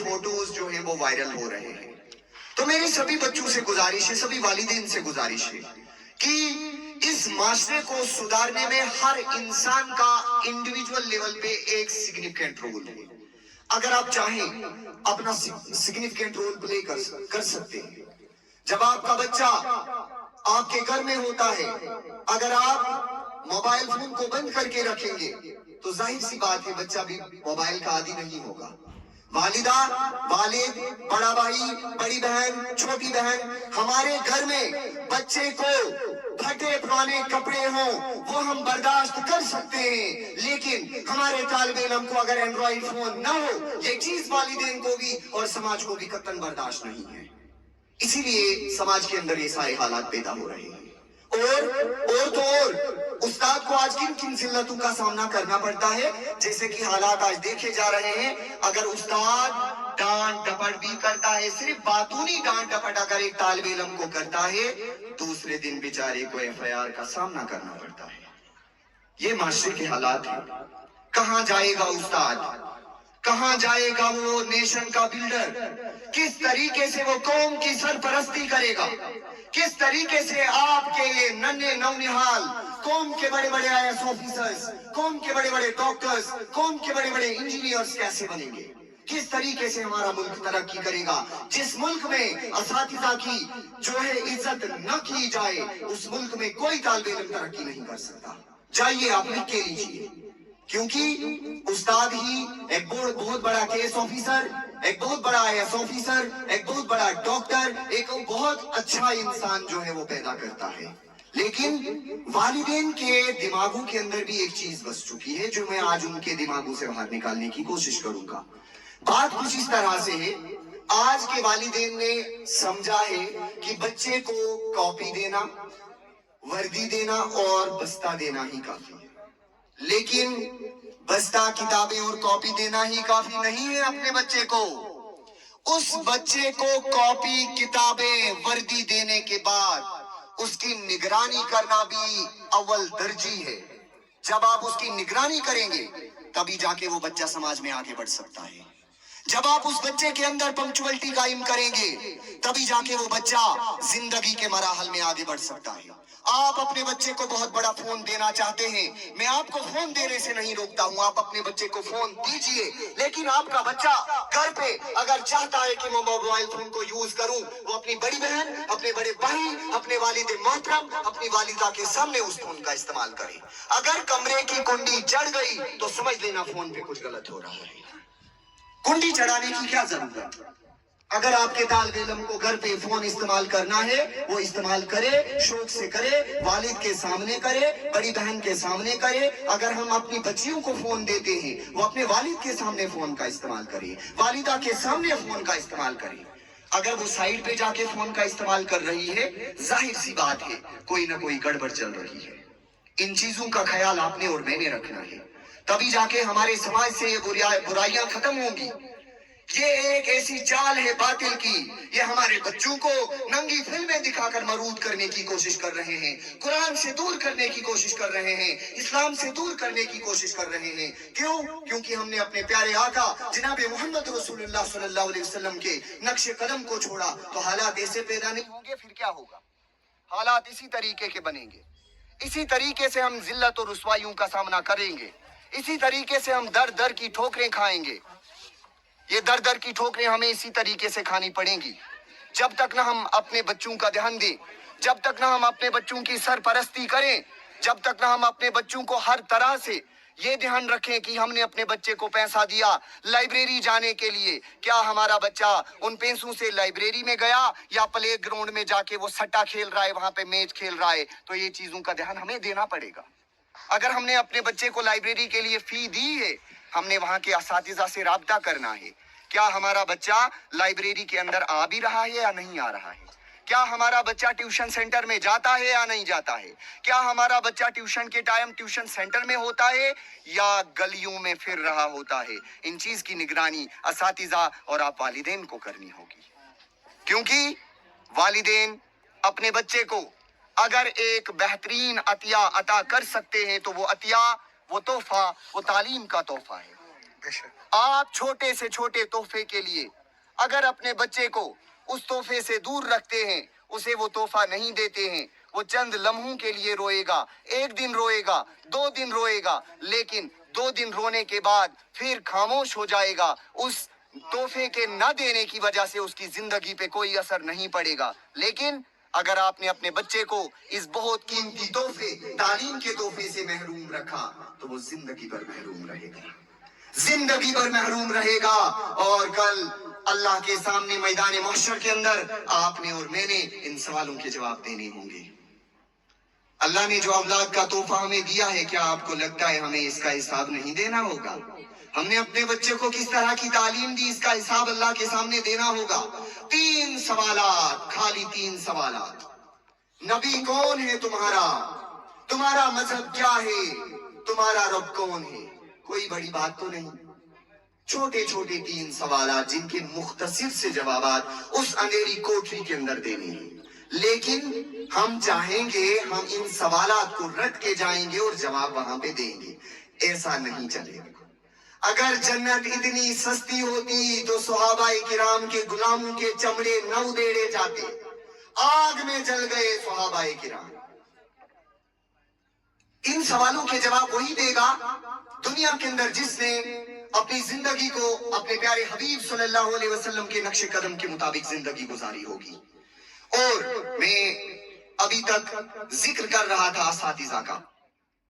Photos जो हैं वो वायरल हो रहे हैं। तो मेरी सभी बच्चों से गुजारिश है, सभी वालिदैन से गुजारिश है कि इस माशरे को सुधारने में हर इंसान का इंडिविजुअल लेवल पे एक सिग्निफिकेंट रोल है। अगर आप चाहें अपना सिग्निफिकेंट रोल प्ले कर सकते हैं। जब आपका बच्चा आपके घर में होता है, अगर आप मोबाइल फोन को बंद करके रखेंगे तो जाहिर सी बात है बच्चा भी मोबाइल का आदी नहीं होगा। वालिदा, वालिद, बड़ा भाई, बड़ी बहन, छोटी बहन, हमारे घर में बच्चे को फटे पुराने कपड़े हों वो हम बर्दाश्त कर सकते हैं, लेकिन हमारे तालिब इल्म को अगर एंड्रॉइड फोन ना हो, ये चीज वालिदैन को भी और समाज को भी कतई बर्दाश्त नहीं है। इसीलिए समाज के अंदर ये सारे हालात पैदा हो रहे हैं। और उस्ताद को आज किन किन जिल्लतों का सामना करना पड़ता है, जैसे कि हालात आज देखे जा रहे हैं। अगर उस्ताद डांट डपट भी करता है, सिर्फ बातूनी डांट डपट अगर एक तालिब इल्म को करता है, दूसरे दिन बेचारे को FIR का सामना करना पड़ता है। ये माशरे के हालात हैं। कहां जाएगा उस्ताद, कहां जाएगा वो नेशन का बिल्डर, किस तरीके से वो कौम की सरपरस्ती करेगा, किस तरीके से आपके ये नन्हे नौनिहाल कौम के बड़े बड़े IAS ऑफिसर्स, कौम के बड़े बड़े डॉक्टर्स, कौम के बड़े बड़े इंजीनियर्स कैसे बनेंगे, किस तरीके से हमारा मुल्क तरक्की करेगा। जिस मुल्क में असातिज़ा की जो है इज्जत न की जाए, उस मुल्क में कोई तालिब इल्म तरक्की नहीं कर सकता। जाइए आप लिख के लीजिए, क्योंकि उस्ताद ही एक बहुत बड़ा केस ऑफिसर, एक बहुत बड़ा IAS ऑफिसर, एक बहुत बड़ा डॉक्टर, एक बहुत अच्छा इंसान जो है वो पैदा करता है। लेकिन वालिदैन के दिमागों के अंदर भी एक चीज बस चुकी है जो मैं आज उनके दिमागों से बाहर निकालने की कोशिश करूंगा। बात कुछ इस तरह से है, आज के वालिदैन ने समझा है कि बच्चे को कॉपी देना, वर्दी देना और बस्ता देना ही काफी है। लेकिन बस्ता, किताबें और कॉपी देना ही काफी नहीं है अपने बच्चे को। उस बच्चे को कॉपी, किताबें, वर्दी देने के बाद उसकी निगरानी करना भी अव्वल दर्जी है। जब आप उसकी निगरानी करेंगे तभी जाके वो बच्चा समाज में आगे बढ़ सकता है। जब आप उस बच्चे के अंदर पंक्चुअलिटी कायम करेंगे तभी जाके वो बच्चा जिंदगी के मराहल में आगे बढ़ सकता है। आप अपने बच्चे को बहुत बड़ा फोन देना चाहते हैं, मैं आपको फोन देने से नहीं रोकता हूं, आप अपने बच्चे को फोन दीजिए, लेकिन आपका बच्चा घर पे अगर चाहता है कि मैं मोबाइल फोन को यूज करूं, वो अपनी बड़ी बहन, अपने बड़े भाई, अपने वालिद मोहतरम, अपनी वालिदा के सामने उस फोन का इस्तेमाल करे। अगर कमरे की कुंडी चढ़ गई तो समझ लेना फोन पे कुछ गलत हो रहा है। कुंडी चढ़ाने की क्या जरूरत? अगर आपके तालिब इल्म को घर पे फोन इस्तेमाल करना है, वो इस्तेमाल करे, शौक से करे, वालिद के सामने करे, बड़ी बहन के सामने करे। अगर हम अपनी बच्चियों को फोन देते हैं, वो अपने वालिद के सामने फोन का इस्तेमाल करे, वालिदा के सामने फोन का इस्तेमाल करे। अगर वो साइड पे जाके फोन का इस्तेमाल कर रही है, जाहिर सी बात है कोई ना कोई गड़बड़ चल रही है। इन चीजों का ख्याल आपने और मैंने रखना है, तभी जाके हमारे समाज से ये बुराइयां खत्म होंगी। ये एक ऐसी चाल है बातिल की, ये हमारे बच्चों को नंगी फिल्में दिखाकर मरूद करने की कोशिश कर रहे हैं, कुरान से दूर करने की कोशिश कर रहे हैं, इस्लाम से दूर करने की कोशिश कर रहे हैं। क्यों? क्योंकि हमने अपने प्यारे आका जनाब मोहम्मद रसूलुल्लाह सल्लल्लाहु अलैहि वसल्लम के नक्शे कदम को छोड़ा। तो हालात ऐसे पैदा नहीं होंगे, फिर क्या होगा? हालात इसी तरीके के बनेंगे, इसी तरीके से हम जिल्लत और रुसवाइयों का सामना करेंगे, इसी तरीके से हम दर दर की ठोकरें खाएंगे। ये दर दर की ठोकरें हमें इसी तरीके से खानी पड़ेंगी। जब तक ना हम अपने बच्चों का ध्यान दें, जब तक ना हम अपने बच्चों की सरपरस्ती करें, जब तक ना हम अपने बच्चों को हर तरह से ये ध्यान रखें कि हमने अपने बच्चे को पैसा दिया लाइब्रेरी जाने के लिए, क्या हमारा बच्चा उन पैसों से लाइब्रेरी में गया या प्ले ग्राउंड में जाके वो सट्टा खेल रहा है, वहां पे मैच खेल रहा है। तो ये चीजों का ध्यान हमें देना पड़ेगा। अगर हमने अपने बच्चे को लाइब्रेरी के लिए फी दी है, हमने वहां के असातिज़ा से राब्ता करना है। क्या हमारा बच्चा लाइब्रेरी के अंदर आ भी रहा है या नहीं आ रहा है? क्या हमारा बच्चा ट्यूशन सेंटर में जाता है या नहीं जाता है? क्या हमारा बच्चा ट्यूशन के टाइम ट्यूशन सेंटर में होता है या गलियों में फिर रहा होता है? इन चीज की निगरानी असातिज़ा और आप वालिदैन को करनी होगी, क्योंकि वालिदैन अपने बच्चे को अगर एक बेहतरीन अतिया अता कर सकते हैं तो वो अतिया, वो तोहफा, वो तालीम का तोहफा है। آپ چھوٹے سے چھوٹے تحفے کے لیے اگر اپنے بچے کو اس تحفے سے دور رکھتے ہیں، اسے وہ تحفہ نہیں دیتے ہیں، وہ چند لمحوں کے لیے روئے گا، ایک دن روئے گا، 2 دن روئے گا، لیکن 2 دن رونے کے بعد پھر خاموش ہو جائے گا۔ اس تحفے کے نہ دینے کی وجہ سے اس کی زندگی پہ کوئی اثر نہیں پڑے گا۔ لیکن اگر آپ نے اپنے بچے کو اس بہت قیمتی تحفے، تعلیم کے تحفے سے محروم رکھا تو وہ زندگی بھر محروم رہے گا، زندگی بھر محروم رہے گا۔ اور کل اللہ کے سامنے میدان محشر کے اندر آپ نے اور میں نے ان سوالوں کے جواب دینے ہوں گے۔ اللہ نے جو اولاد کا تحفہ ہمیں دیا ہے، کیا آپ کو لگتا ہے ہمیں اس کا حساب نہیں دینا ہوگا؟ ہم نے اپنے بچے کو کس طرح کی تعلیم دی، اس کا حساب اللہ کے سامنے دینا ہوگا۔ 3 سوالات، خالی 3 سوالات۔ نبی کون ہے تمہارا؟ تمہارا مذہب کیا ہے؟ تمہارا رب کون ہے؟ کوئی بڑی بات تو نہیں، چھوٹے چھوٹے 3 سوالات جن کے مختصر سے جوابات اس اندھیری کوٹری کے اندر دینے ہیں۔ لیکن ہم چاہیں گے ہم ان سوالات کو رٹ کے جائیں گے اور جواب وہاں پہ دیں گے۔ ایسا نہیں چلے گا۔ اگر جنت اتنی سستی ہوتی تو صحابہ کرام کے غلاموں کے چمڑے نہ ادھیڑے جاتے، آگ میں جل گئے صحابہ کرام۔ ان سوالوں کے جواب وہی دے گا دنیا کے اندر جس نے اپنی زندگی کو اپنے پیارے حبیب صلی اللہ علیہ وسلم کے نقش قدم کے مطابق زندگی گزاری ہوگی۔ اور میں ابھی تک ذکر کر رہا تھا اساتذہ کا،